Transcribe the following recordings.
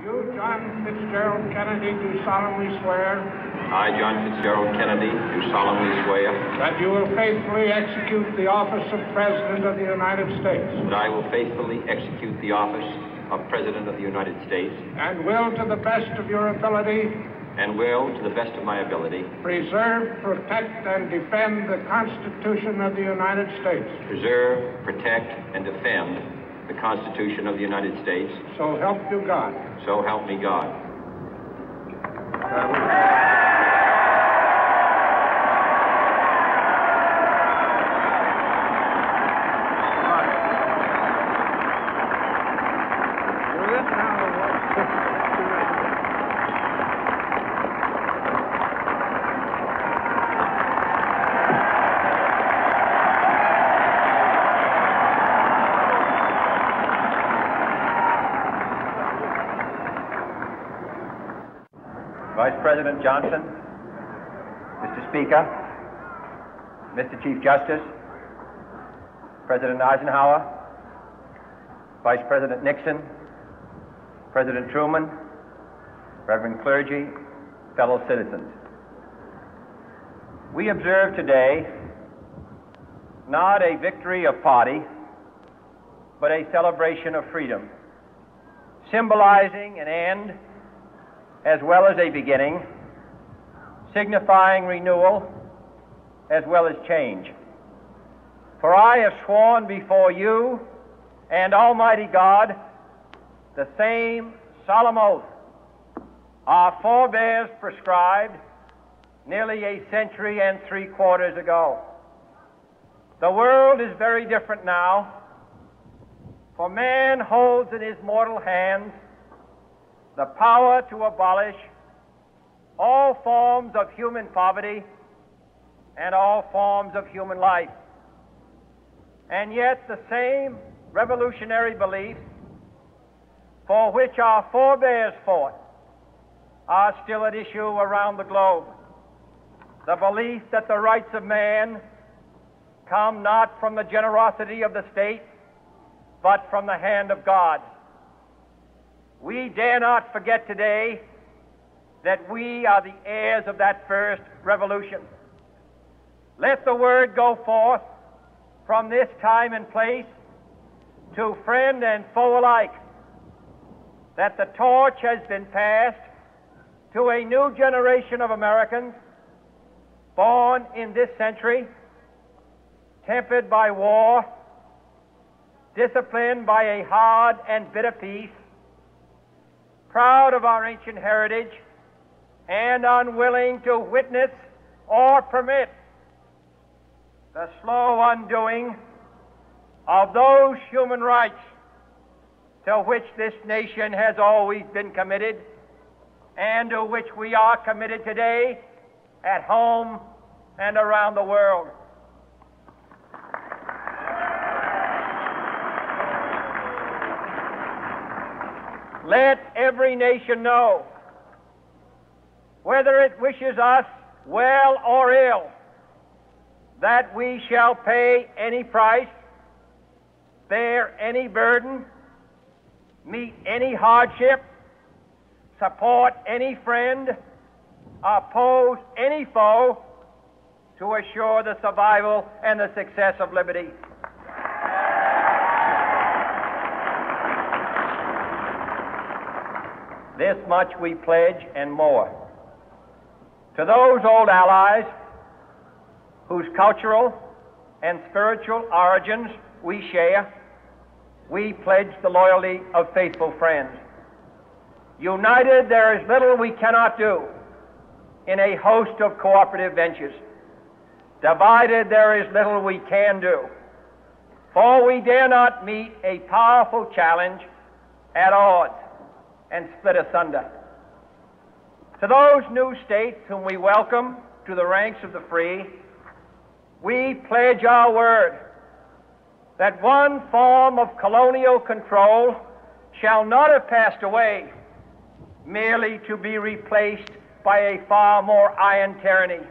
You, John Fitzgerald Kennedy, do solemnly swear. I, John Fitzgerald Kennedy, do solemnly swear. That you will faithfully execute the office of President of the United States. That I will faithfully execute the office of President of the United States. And will, to the best of your ability. And will, to the best of my ability. Preserve, protect, and defend the Constitution of the United States. Preserve, protect, and defend the Constitution of the United States. So help you God. So help me God. Vice President Johnson, Mr. Speaker, Mr. Chief Justice, President Eisenhower, Vice President Nixon, President Truman, Reverend clergy, fellow citizens. We observe today not a victory of party, but a celebration of freedom, symbolizing an end as well as a beginning, signifying renewal as well as change. For I have sworn before you and Almighty God the same solemn oath our forebears prescribed nearly a century and 3/4 ago. The world is very different now, for man holds in his mortal hands the power to abolish all forms of human poverty and all forms of human life. And yet the same revolutionary beliefs for which our forebears fought are still at issue around the globe. The belief that the rights of man come not from the generosity of the state, but from the hand of God. We dare not forget today that we are the heirs of that first revolution. Let the word go forth from this time and place to friend and foe alike that the torch has been passed to a new generation of Americans born in this century, tempered by war, disciplined by a hard and bitter peace, proud of our ancient heritage, and unwilling to witness or permit the slow undoing of those human rights to which this nation has always been committed and to which we are committed today at home and around the world. Let every nation know, whether it wishes us well or ill, that we shall pay any price, bear any burden, meet any hardship, support any friend, oppose any foe to assure the survival and the success of liberty. This much we pledge and more. To those old allies whose cultural and spiritual origins we share, we pledge the loyalty of faithful friends. United, there is little we cannot do in a host of cooperative ventures. Divided, there is little we can do, for we dare not meet a powerful challenge at odds and split asunder. To those new states whom we welcome to the ranks of the free, we pledge our word that one form of colonial control shall not have passed away merely to be replaced by a far more iron tyranny.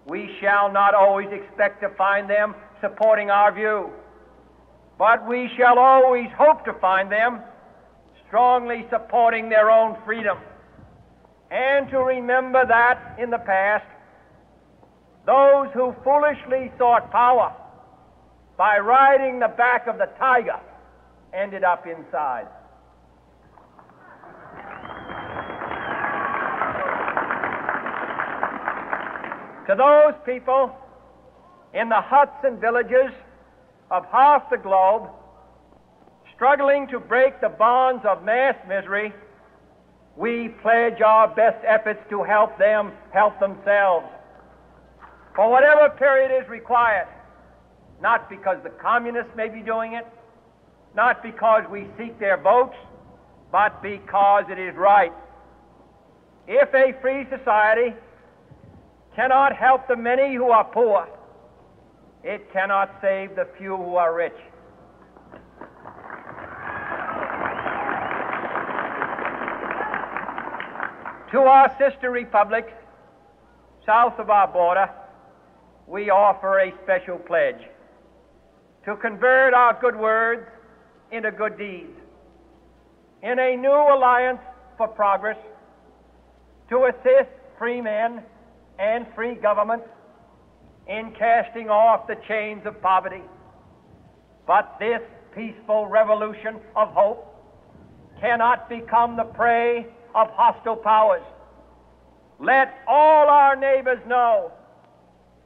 We shall not always expect to find them supporting our view, but we shall always hope to find them strongly supporting their own freedom, and to remember that in the past, those who foolishly sought power by riding the back of the tiger ended up inside. To those people in the huts and villages of half the globe struggling to break the bonds of mass misery, we pledge our best efforts to help them help themselves for whatever period is required, not because the communists may be doing it, not because we seek their votes, but because it is right. If a free society cannot help the many who are poor, it cannot save the few who are rich. To our sister republics south of our border, we offer a special pledge to convert our good words into good deeds, in a new alliance for progress, to assist free men and free governments in casting off the chains of poverty. But this peaceful revolution of hope cannot become the prey of hostile powers. Let all our neighbors know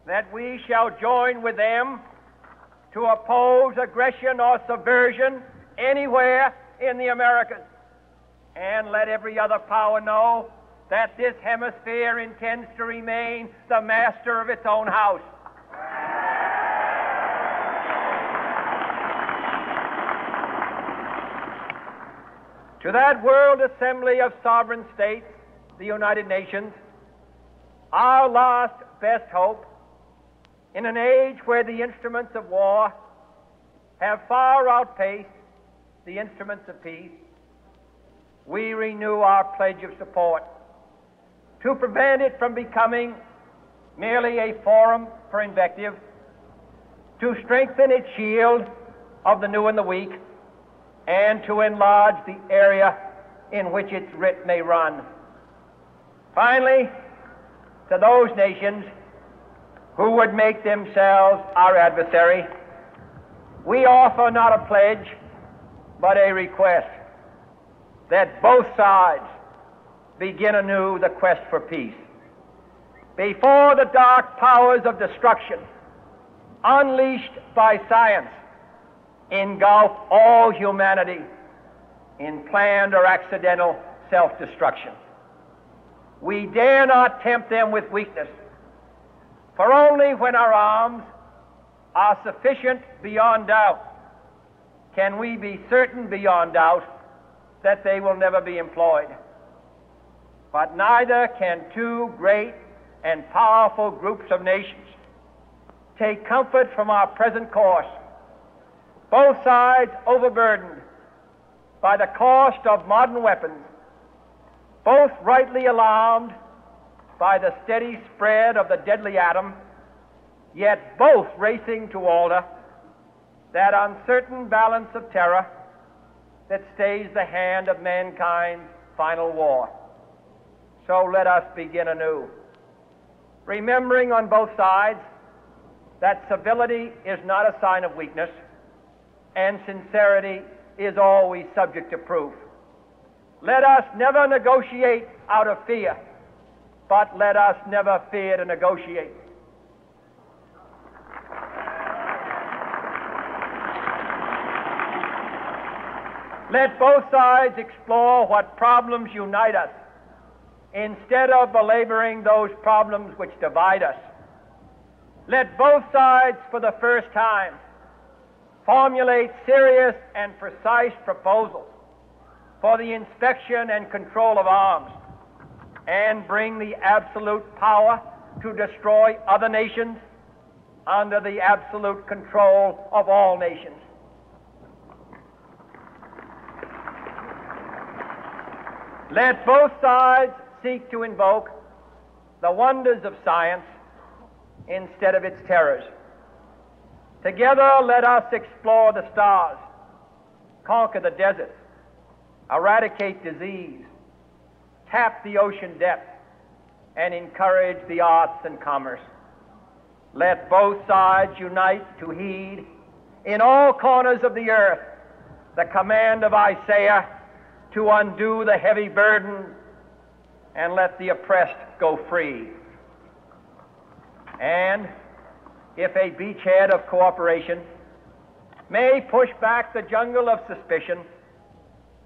that we shall join with them to oppose aggression or subversion anywhere in the Americas. And let every other power know that this hemisphere intends to remain the master of its own house. To that World Assembly of Sovereign States, the United Nations, our last best hope, in an age where the instruments of war have far outpaced the instruments of peace, we renew our pledge of support to prevent it from becoming merely a forum for invective, to strengthen its shield of the new and the weak, and to enlarge the area in which its writ may run. Finally, to those nations who would make themselves our adversary, we offer not a pledge, but a request that both sides begin anew the quest for peace. Before the dark powers of destruction, unleashed by science, engulf all humanity in planned or accidental self-destruction, we dare not tempt them with weakness, for only when our arms are sufficient beyond doubt can we be certain beyond doubt that they will never be employed. But neither can two great and powerful groups of nations take comfort from our present course, both sides overburdened by the cost of modern weapons, both rightly alarmed by the steady spread of the deadly atom, yet both racing to alter that uncertain balance of terror that stays the hand of mankind's final war. So let us begin anew, remembering on both sides that civility is not a sign of weakness, and sincerity is always subject to proof. Let us never negotiate out of fear, but let us never fear to negotiate. Let both sides explore what problems unite us, instead of belaboring those problems which divide us. Let both sides, for the first time, formulate serious and precise proposals for the inspection and control of arms, and bring the absolute power to destroy other nations under the absolute control of all nations. Let both sides seek to invoke the wonders of science instead of its terrors. Together, let us explore the stars, conquer the deserts, eradicate disease, tap the ocean depth, and encourage the arts and commerce. Let both sides unite to heed in all corners of the earth the command of Isaiah to undo the heavy burden and let the oppressed go free. And if a beachhead of cooperation may push back the jungle of suspicion,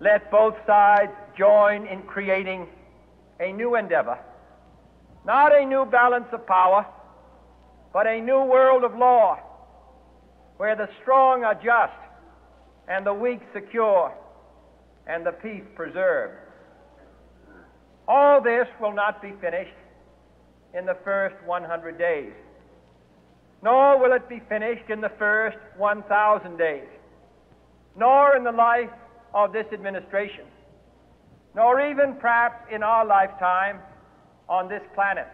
let both sides join in creating a new endeavor, not a new balance of power, but a new world of law, where the strong are just and the weak secure and the peace preserved. All this will not be finished in the first 100 days, nor will it be finished in the first 1,000 days, nor in the life of this administration, nor even perhaps in our lifetime on this planet.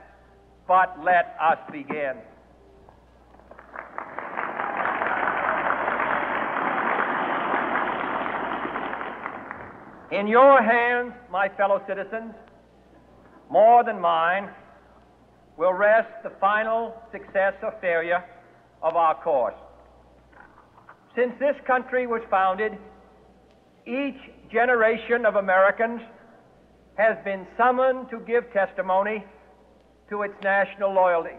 But let us begin. In your hands, my fellow citizens, more than mine, will rest the final success or failure of our course. Since this country was founded, each generation of Americans has been summoned to give testimony to its national loyalty.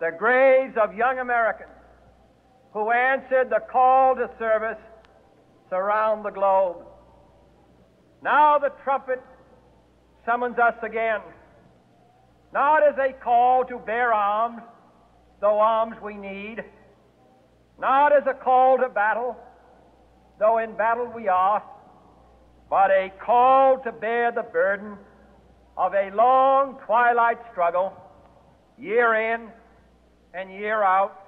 The graves of young Americans who answered the call to service surround the globe. Now the trumpet summons us again, not as a call to bear arms, though arms we need, not as a call to battle, though in battle we are, but a call to bear the burden of a long twilight struggle, year in and year out,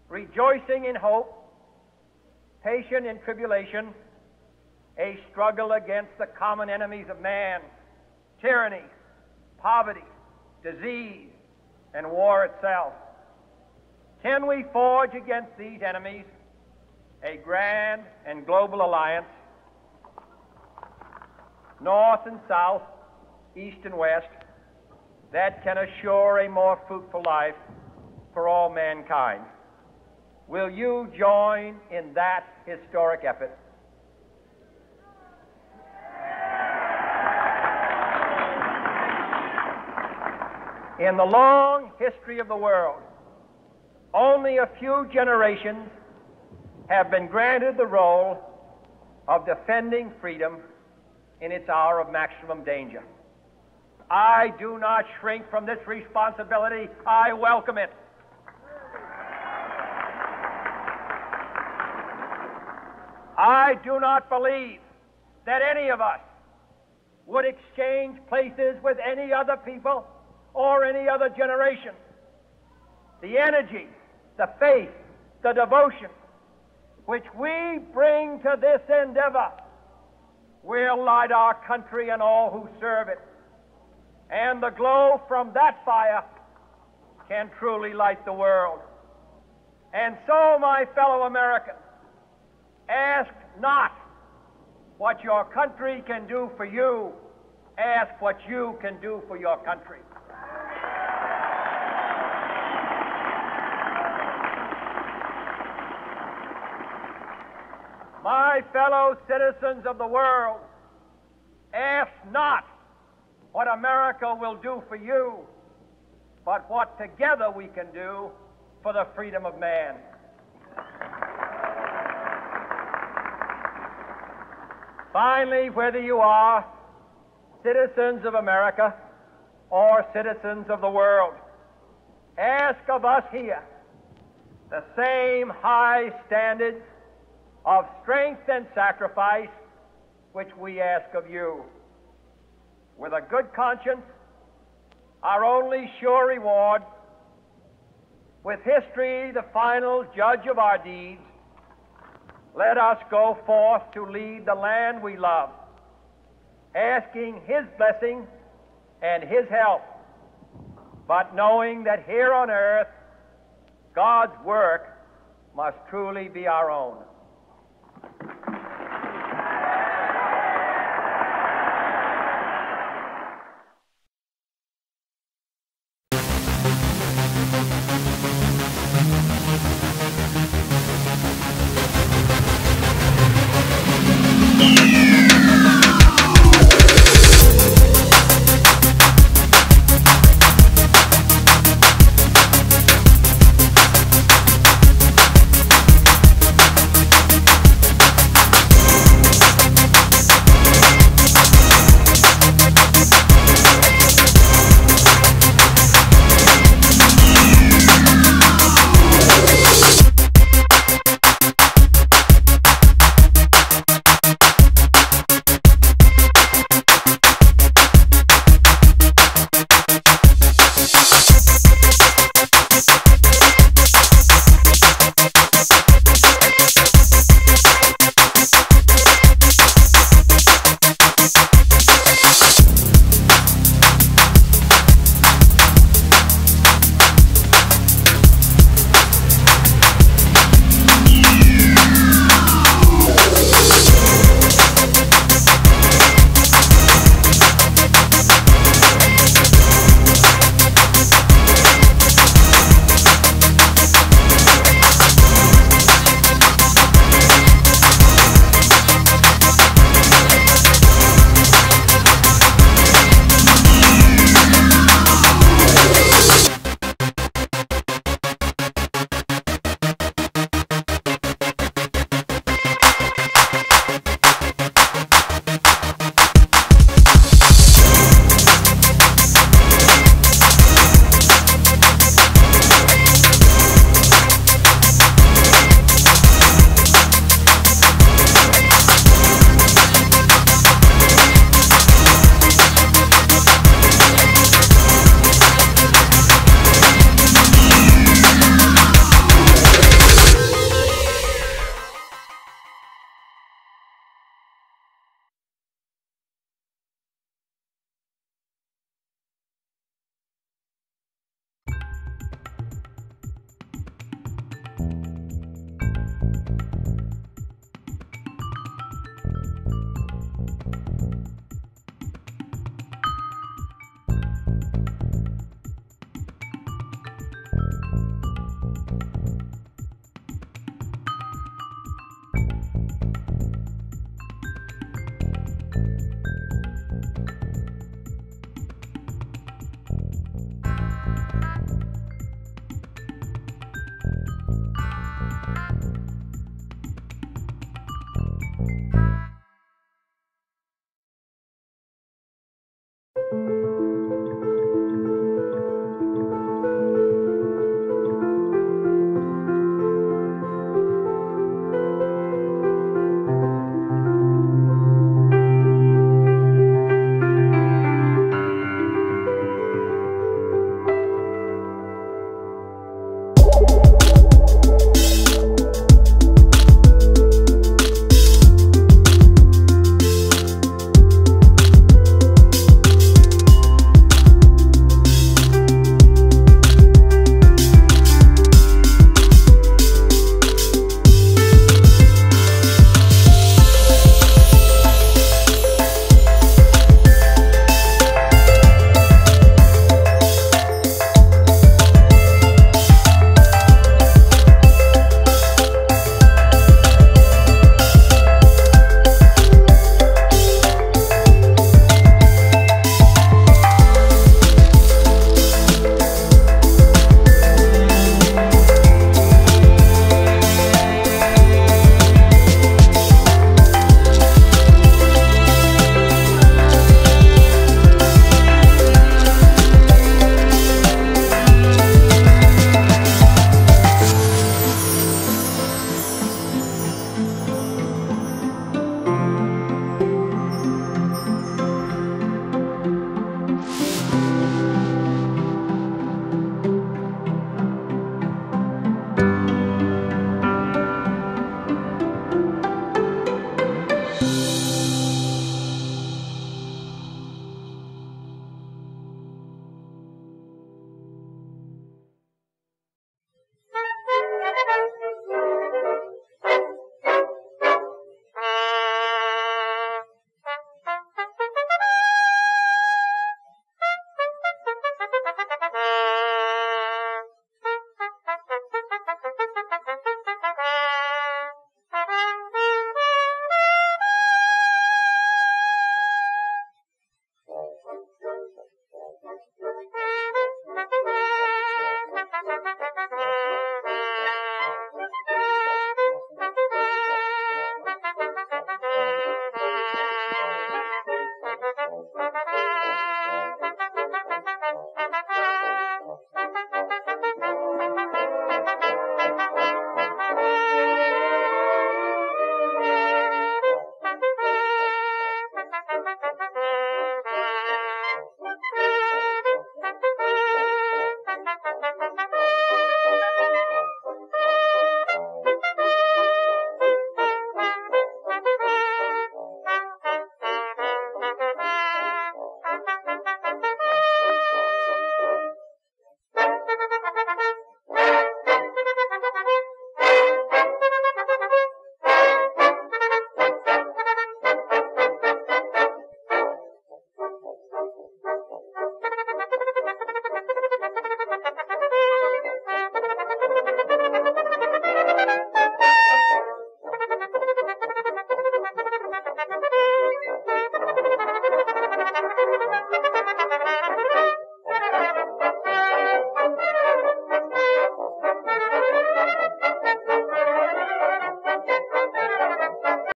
rejoicing in hope, patient in tribulation, a struggle against the common enemies of man, tyranny, poverty, disease, and war itself. Can we forge against these enemies a grand and global alliance, north and south, east and west, that can assure a more fruitful life for all mankind? Will you join in that historic effort? In the long history of the world, only a few generations have been granted the role of defending freedom in its hour of maximum danger. I do not shrink from this responsibility. I welcome it. I do not believe that any of us would exchange places with any other people or any other generation. The energy, the faith, the devotion which we bring to this endeavor will light our country and all who serve it. And the glow from that fire can truly light the world. And so, my fellow Americans, ask not what your country can do for you. Ask what you can do for your country. My fellow citizens of the world, ask not what America will do for you, but what together we can do for the freedom of man. Finally, whether you are citizens of America or citizens of the world, ask of us here the same high standards of strength and sacrifice which we ask of you. With a good conscience, our only sure reward, with history the final judge of our deeds, let us go forth to lead the land we love, asking His blessing and His help, but knowing that here on earth God's work must truly be our own.